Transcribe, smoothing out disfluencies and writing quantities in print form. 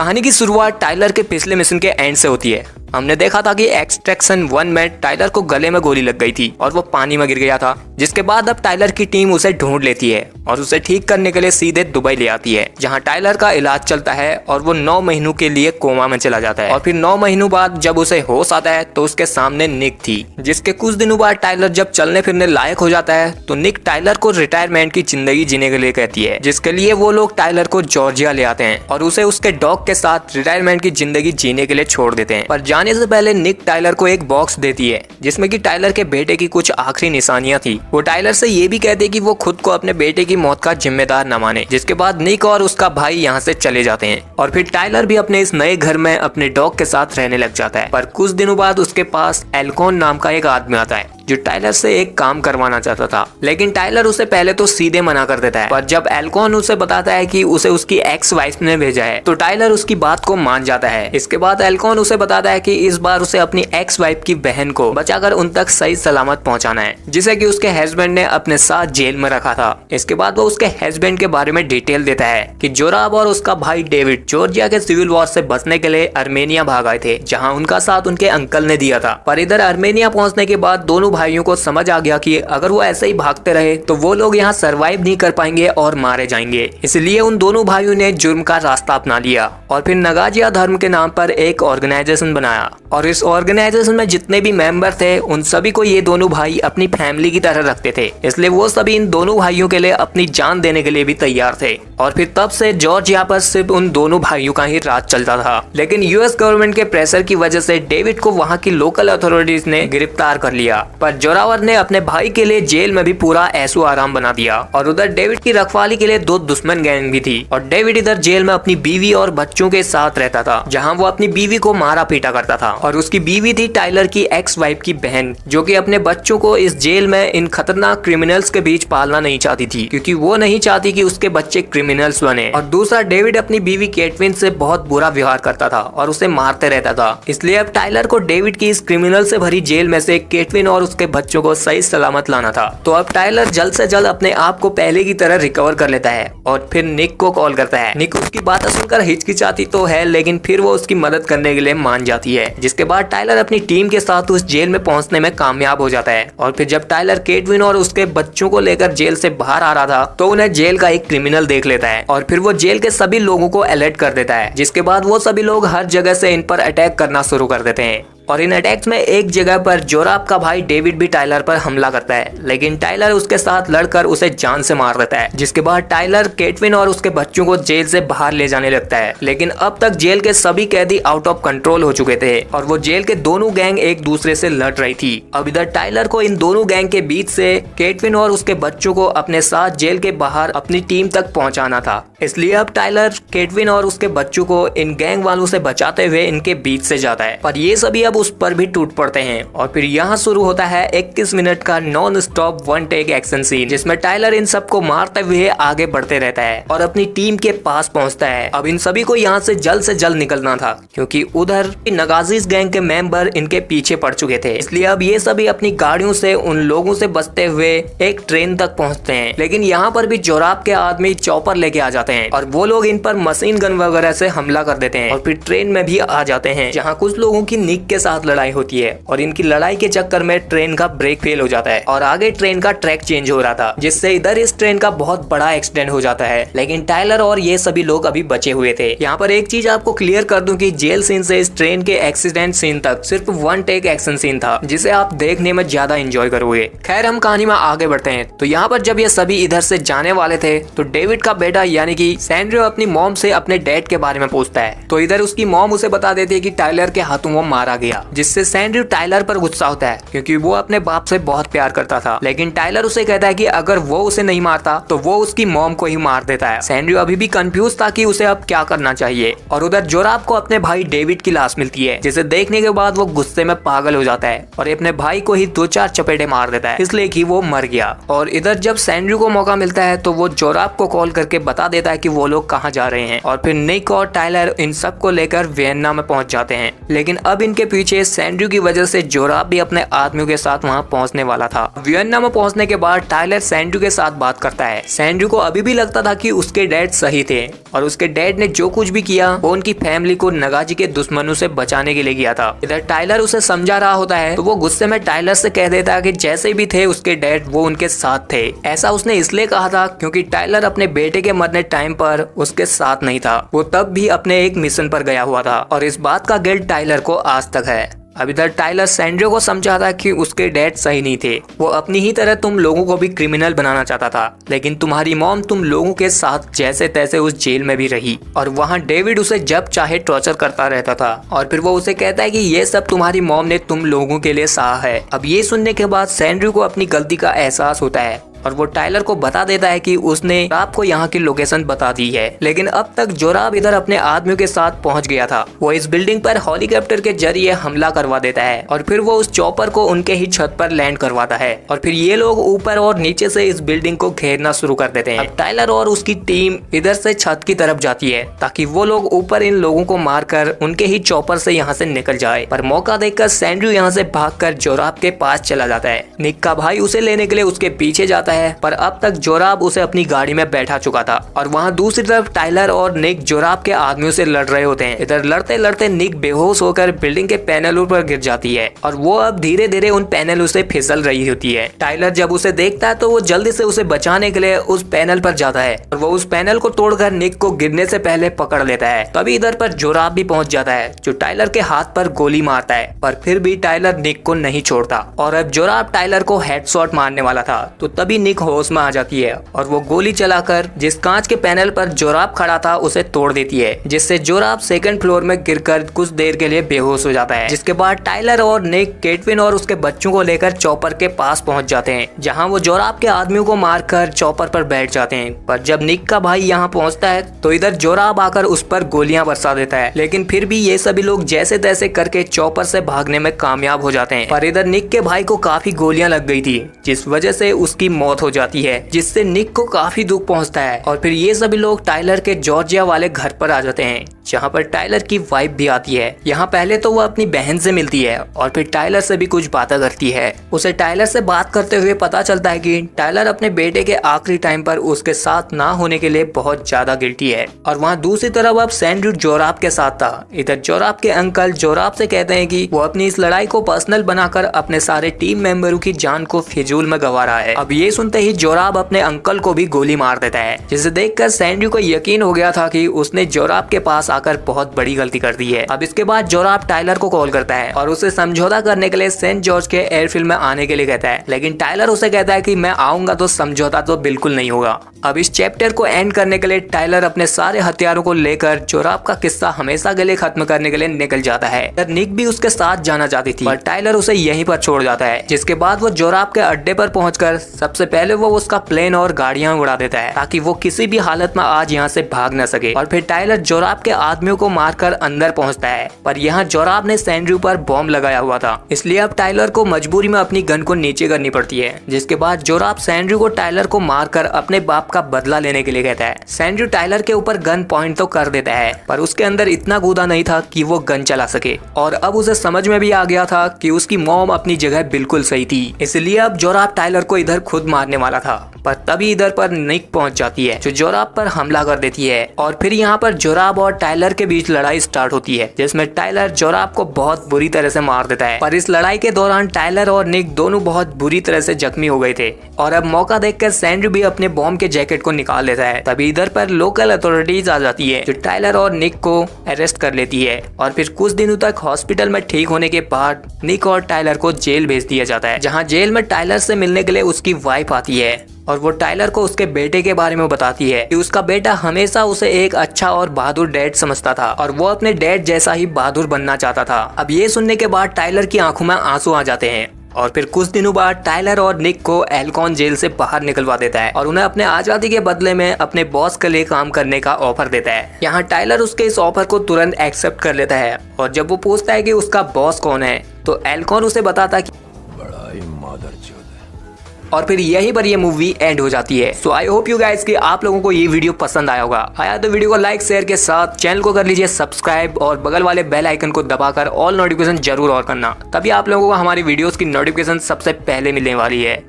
कहानी की शुरुआत टाइलर के पिछले मिशन के एंड से होती है। हमने देखा था कि एक्सट्रैक्शन 1 में टाइलर को गले में गोली लग गई थी और वो पानी में गिर गया था, जिसके बाद अब टाइलर की टीम उसे ढूंढ लेती है और उसे ठीक करने के लिए सीधे दुबई ले आती है, जहां टाइलर का इलाज चलता है और वो 9 महीनों के लिए कोमा में चला जाता है। और फिर 9 महीनों बाद जब उसे होश आता है तो उसके सामने निक थी, जिसके कुछ दिनों बाद टाइलर जब चलने फिरने लायक हो जाता है तो निक टाइलर को रिटायरमेंट की जिंदगी जीने के लिए कहती है, जिसके लिए वो लोग टाइलर को जॉर्जिया ले आते हैं और उसे उसके डॉग के साथ रिटायरमेंट की जिंदगी जीने के लिए छोड़ देते हैं। पर जाने से पहले निक टाइलर को एक बॉक्स देती है जिसमें कि टाइलर के बेटे की कुछ आखिरी निशानियां थी। वो टाइलर से ये भी कहते कि वो खुद को अपने बेटे की मौत का जिम्मेदार न माने, जिसके बाद निक और उसका भाई यहाँ से चले जाते हैं और फिर टाइलर भी अपने इस नए घर में अपने डॉग के साथ रहने लग जाता है। पर कुछ दिनों बाद उसके पास एल्कोन नाम का एक आदमी आता है जो टाइलर से एक काम करवाना चाहता था, लेकिन टाइलर उसे पहले तो सीधे मना कर देता है। पर जब एल्कोन उसे बताता है कि उसे उसकी एक्स वाइफ ने भेजा है तो टाइलर उसकी बात को मान जाता है। इसके बाद एल्कोन उसे बताता है कि इस बार उसे अपनी एक्स वाइफ की बहन को बचाकर उन तक सही सलामत पहुंचाना है, जिसे कि उसके हस्बैंड ने अपने साथ जेल में रखा था। इसके बाद वो उसके हस्बैंड के बारे में डिटेल देता है कि जोराब और उसका भाई डेविड जॉर्जिया के सिविल वॉर से बचने के लिए अर्मेनिया भाग आए थे, जहाँ उनका साथ उनके अंकल ने दिया था। पर इधर अर्मेनिया पहुंचने के बाद दोनों भाइयों को समझ आ गया कि अगर वो ऐसे ही भागते रहे तो वो लोग यहाँ सरवाइव नहीं कर पाएंगे और मारे जाएंगे। इसलिए उन दोनों भाइयों ने जुर्म का रास्ता अपना लिया और फिर नगाजिया धर्म के नाम पर एक ऑर्गेनाइजेशन बनाया और इस ऑर्गेनाइजेशन में जितने भी मेंबर थे उन सभी को ये दोनों भाई अपनी फैमिली की तरह रखते थे, इसलिए वो सभी इन दोनों भाइयों के लिए अपनी जान देने के लिए भी तैयार थे। और फिर तब से जॉर्जिया पर सिर्फ उन दोनों भाइयों का ही राज चलता था। लेकिन यूएस गवर्नमेंट के प्रेशर की वजह से डेविड को वहाँ की लोकल अथॉरिटीज ने गिरफ्तार कर लिया, पर जोरावर ने अपने भाई के लिए जेल में भी पूरा ऐशो आराम बना दिया। और उधर डेविड की रखवाली के लिए 2 दुश्मन गैंग भी थी और डेविड इधर जेल में अपनी बीवी और बच्चों के साथ रहता था, जहां वो अपनी बीवी को मारा पीटा करता था। और उसकी बीवी थी टाइलर की एक्स वाइफ की बहन, जो कि अपने बच्चों को इस जेल में इन खतरनाक क्रिमिनल्स के बीच पालना नहीं चाहती थी, क्योंकि वो नहीं चाहती कि उसके बच्चे क्रिमिनल्स बने। और दूसरा, डेविड अपनी बीवी केटविन से बहुत बुरा व्यवहार करता था और उसे मारते रहता था। इसलिए अब टाइलर को डेविड की इस क्रिमिनल से भरी जेल में से केटविन और उसके बच्चों को सही सलामत लाना था। तो अब टाइलर जल्द से जल्द अपने आप को पहले की तरह रिकवर कर लेता है और फिर निक को कॉल करता है। निक उसकी बातें सुनकर हिचकिचाती तो है, लेकिन फिर वो उसकी मदद करने के लिए मान जाती है, जिसके बाद टाइलर अपनी टीम के साथ उस जेल में पहुंचने में कामयाब हो जाता है। और फिर जब टाइलर केटविन और उसके बच्चों को लेकर जेल से बाहर आ रहा था तो उन्हें जेल का एक क्रिमिनल देख लेता है और फिर वो जेल के सभी लोगों को अलर्ट कर देता है, जिसके बाद वो सभी लोग हर जगह से इन पर अटैक करना शुरू कर देते हैं। और इन अटैक्स में एक जगह पर जोराब का भाई डेविड भी टाइलर पर हमला करता है, लेकिन टाइलर उसके साथ लड़कर उसे जान से मार देता है, जिसके बाद टाइलर केटविन और उसके बच्चों को जेल से बाहर ले जाने लगता है। लेकिन अब तक जेल के सभी कैदी आउट ऑफ कंट्रोल हो चुके थे और वो जेल के दोनों गैंग एक दूसरे से लड़ रही थी। अब इधर टाइलर को इन दोनों गैंग के बीच से केटविन और उसके बच्चों को अपने साथ जेल के बाहर अपनी टीम तक पहुंचाना था। इसलिए अब टाइलर केटविन और उसके बच्चों को इन गैंग वालों से बचाते हुए इनके बीच से जाता है, पर ये सभी अब उस पर भी टूट पड़ते हैं। और फिर यहाँ शुरू होता है 21 मिनट का non stop 1 take action scene, जिसमें टाइलर इन सबको मारते हुए आगे बढ़ते रहता है और अपनी टीम के पास पहुंचता है। अब इन सभी को यहाँ से जल्द निकलना था, क्योंकि उधर नगाजीज गैंग के मेंबर इनके पीछे पड़ चुके थे। इसलिए अब ये सभी अपनी गाड़ियों से उन लोगों से बचते हुए एक ट्रेन तक पहुंचते हैं। लेकिन यहाँ पर भी जोराब के आदमी चॉपर लेके आ जाते हैं और वो लोग इन पर मशीन गन वगैरह से हमला कर देते हैं और फिर ट्रेन में भी आ जाते हैं, जहाँ कुछ लोगों की निक के साथ लड़ाई होती है और इनकी लड़ाई के चक्कर में ट्रेन का ब्रेक फेल हो जाता है और आगे ट्रेन का ट्रैक चेंज हो रहा था, जिससे इधर इस ट्रेन का बहुत बड़ा एक्सीडेंट हो जाता है। लेकिन टाइलर और ये सभी लोग अभी बचे हुए थे। यहाँ पर एक चीज आपको क्लियर कर दूं कि जेल सीन से इस ट्रेन के एक्सीडेंट सीन तक सिर्फ 1 टेक एक्शन सीन था, जिसे आप देखने में ज्यादा एंजॉय करोगे। खैर, हम कहानी में आगे बढ़ते हैं। तो यहाँ पर जब ये सभी इधर से जाने वाले थे तो डेविड का बेटा यानी कि सैंड्रो अपनी मॉम से अपने डैड के बारे में पूछता है। तो इधर उसकी मॉम उसे बता देती है कि टाइलर के हाथों वो मारा गया, जिससे सैंड्रो टाइलर पर गुस्सा होता है, क्योंकि वो अपने बाप से बहुत प्यार करता था। लेकिन टाइलर उसे कहता है कि अगर वो उसे नहीं मारता तो वो उसकी मॉम को ही मार देता है। सैंड्रो अभी भी कंफ्यूज था कि उसे अब क्या करना चाहिए। और उधर जोराब को अपने भाई डेविड की लाश मिलती है, जिसे देखने के बाद वो गुस्से में पागल हो जाता है और अपने भाई को ही 2-4 चपेटे मार देता है, इसलिए कि वो मर गया। और इधर जब सैंड्रो को मौका मिलता है तो वो जोराब को कॉल करके बता देता है कि वो लोग कहाँ जा रहे हैं। और फिर निक और टाइलर इन सब को लेकर वियन्ना में पहुंच जाते हैं। लेकिन अब इनके पीछे सैंड्रू की वजह से जोराब भी अपने आदमियों के साथ वहाँ पहुँचने वाला था। वियन्ना में पहुँचने के बाद टाइलर सैंड्रू के साथ बात करता है। सैंड्रू को अभी भी लगता था कि उसके डैड सही थे और उसके डैड ने जो कुछ भी किया वो उनकी फैमिली को नगाजी के दुश्मनों से बचाने के लिए किया था। इधर टाइलर उसे समझा रहा होता है तो वो गुस्से में टाइलर से कह देता है कि जैसे भी थे उसके डैड वो उनके साथ थे। ऐसा उसने इसलिए कहा था क्योंकि टाइलर अपने बेटे के मरने टाइम पर उसके साथ नहीं था। वो तब भी अपने एक मिशन पर गया हुआ था और इस बात का गिल्ट टाइलर को आज तक है। अब इधर टाइलर सैंड्रो को समझाता कि उसके डैड सही नहीं थे, वो अपनी ही तरह तुम लोगों को भी क्रिमिनल बनाना चाहता था, लेकिन तुम्हारी मॉम तुम लोगों के साथ जैसे तैसे उस जेल में भी रही और वहाँ डेविड उसे जब चाहे टॉर्चर करता रहता था और फिर वो उसे कहता है कि ये सब तुम्हारी मॉम ने तुम लोगों के लिए सहा है। अब ये सुनने के बाद सैंड्रो को अपनी गलती का एहसास होता है और वो टाइलर को बता देता है कि उसने जोराब को यहाँ की लोकेशन बता दी है, लेकिन अब तक जोराब इधर अपने आदमियों के साथ पहुँच गया था। वो इस बिल्डिंग पर हेलीकॉप्टर के जरिए हमला करवा देता है और फिर वो उस चॉपर को उनके ही छत पर लैंड करवाता है और फिर ये लोग ऊपर और नीचे से इस बिल्डिंग को घेरना शुरू कर देते हैं। अब टाइलर और उसकी टीम इधर से छत की तरफ जाती है ताकि वो लोग ऊपर इन लोगों को मारकर उनके ही चॉपर से यहाँ से निकल जाए, पर मौका देखकर सैंड्रू यहाँ से भागकर जोराब के पास चला जाता है। निक का भाई उसे लेने के लिए उसके पीछे जाता है, पर अब तक जोराब उसे अपनी गाड़ी में बैठा चुका था और वहाँ दूसरी तरफ टाइलर और निक जोराब के आदमियों से लड़ रहे होते हैं। इधर लड़ते लड़ते निक बेहोश होकर बिल्डिंग के पैनलों पर गिर जाती है और वो अब धीरे धीरे उन पैनलों से फिसल रही होती है। टाइलर जब उसे देखता है तो वो जल्दी से उसे बचाने के लिए उस पैनल पर जाता है और वो उस पैनल को तोड़कर निक को गिरने से पहले पकड़ लेता है। तभी इधर पर जोराब भी पहुंच जाता है जो टाइलर के हाथ पर गोली मारता है, पर फिर भी टाइलर निक को नहीं छोड़ता और अब जोराब टाइलर को हेडशॉट मारने वाला था तो तभी निक होश में आ जाती है और वो गोली चलाकर जिस कांच के पैनल पर जोराब खड़ा था उसे तोड़ देती है, जिससे जोराब सेकंड फ्लोर में गिरकर कुछ देर के लिए बेहोश हो जाता है। जिसके बाद टाइलर और निक केटविन और उसके बच्चों को लेकर चॉपर के पास पहुंच जाते हैं, जहां वो जोराब के आदमियों को मारकर चॉपर पर बैठ जाते हैं। पर जब निक का भाई यहाँ पहुंचता है तो इधर जोराब आकर उस पर गोलियां बरसा देता है, लेकिन फिर भी ये सभी लोग जैसे तैसे करके चॉपर से भागने में कामयाब हो जाते हैं। पर इधर निक के भाई को काफी गोलियां लग गई थी जिस वजह से उसकी मौत हो जाती है, जिससे निक को काफी दुख पहुंचता है और फिर ये सभी लोग टाइलर के जॉर्जिया वाले घर पर आ जाते हैं, जहाँ पर टाइलर की वाइफ भी आती है। यहाँ पहले तो वो अपनी बहन से मिलती है और फिर टाइलर से भी कुछ बातें करती है। उसे टाइलर से बात करते हुए पता चलता है कि टाइलर अपने बेटे के आखिरी टाइम पर उसके साथ ना होने के लिए बहुत ज्यादा गिल्टी है। और वहाँ दूसरी तरफ अब सैंड्रू जोराब के साथ था। इधर जोराब के अंकल जोराब से कहते हैं कि वो अपनी इस लड़ाई को पर्सनल बनाकर अपने सारे टीम मेंबरों की जान को फिजूल में गंवा रहा है। अब ये सुनते ही जोराब अपने अंकल को भी गोली मार देता है, जिसे देखकर सैंड्रू को यकीन हो गया था कि उसने जोराब के पास आकर बहुत बड़ी गलती कर दी है। अब इसके बाद जोराब टाइलर को कॉल करता है और उसे समझौता करने के लिए सेंट जॉर्ज के एयरफील्ड में आने के लिए कहता है, लेकिन टाइलर उसे कहता है कि मैं आऊंगा तो समझौता तो बिल्कुल नहीं होगा। अब इस चैप्टर को एंड करने के लिए टाइलर अपने सारे हथियारों को लेकर जोराब का किस्सा हमेशा के लिए खत्म करने के लिए निकल जाता है। निक भी उसके साथ जाना चाहती थी पर टाइलर उसे यहीं पर छोड़ जाता है, जिसके बाद वो जोराब के अड्डे पर पहुंचकर सबसे पहले वो उसका प्लेन और गाड़ियां उड़ा देता है ताकि वो किसी भी हालत में आज यहाँ से भाग न सके। और फिर टाइलर जोराब के आदमियों को मारकर अंदर पहुंचता है, पर यहाँ जोराब ने सैंड्रू पर बॉम्ब लगाया हुआ था, इसलिए अब टाइलर को मजबूरी में अपनी गन को नीचे करनी पड़ती है। जिसके बाद जोराब सैंड्रू को टाइलर को मारकर अपने बाप का बदला लेने के लिए कहता है। सैंड्रू टाइलर के ऊपर गन पॉइंट तो कर देता है, पर उसके अंदर इतना गूदा नहीं था कि वो गन चला सके और अब उसे समझ में भी आ गया था कि उसकी मॉम अपनी जगह बिल्कुल सही थी, इसलिए अब जोराब टाइलर को इधर खुद मारने वाला था। पर तभी इधर पर निक पहुंच जाती है जो जोराब पर हमला कर देती है और फिर यहाँ पर जोराब और टाइलर के बीच लड़ाई स्टार्ट होती है, जिसमें टाइलर जोराब को बहुत बुरी तरह से मार देता है। पर इस लड़ाई के दौरान टाइलर और निक दोनों बहुत बुरी तरह से जख्मी हो गए थे और अब मौका देखकर सैंड्रू भी अपने बॉम्ब के जैकेट को निकाल लेता है। तभी इधर पर लोकल अथॉरिटीज आ जाती है जो टाइलर और निक को अरेस्ट कर लेती है और फिर कुछ दिनों तक हॉस्पिटल में ठीक होने के बाद निक और टाइलर को जेल भेज दिया जाता है, जहाँ जेल में टाइलर से मिलने के लिए उसकी वाइफ आती है और वो टाइलर को उसके बेटे के बारे में बताती है कि उसका बेटा हमेशा उसे एक अच्छा और बहादुर डैड समझता था और वो अपने डैड जैसा ही बहादुर बनना चाहता था। अब ये सुनने के बाद टाइलर की आंखों में आंसू आ जाते हैं और फिर कुछ दिनों बाद टाइलर और निक को एल्कॉन जेल से बाहर निकलवा देता है और उन्हें अपने आजादी के बदले में अपने बॉस के लिए काम करने का ऑफर देता है। यहाँ टाइलर उसके इस ऑफर को तुरंत एक्सेप्ट कर लेता है और जब वो पूछता है कि उसका बॉस कौन है तो एल्कॉन उसे बताता है कि बड़ा ही मादरचोद है। और फिर यहीं पर ये मूवी एंड हो जाती है। सो आई होप यू गाइस कि आप लोगों को ये वीडियो पसंद आया होगा। आया तो वीडियो को लाइक शेयर के साथ चैनल को कर लीजिए सब्सक्राइब और बगल वाले बेल आइकन को दबाकर ऑल नोटिफिकेशन जरूर ऑन करना, तभी आप लोगों को हमारी वीडियोस की नोटिफिकेशन सबसे पहले मिलने वाली है।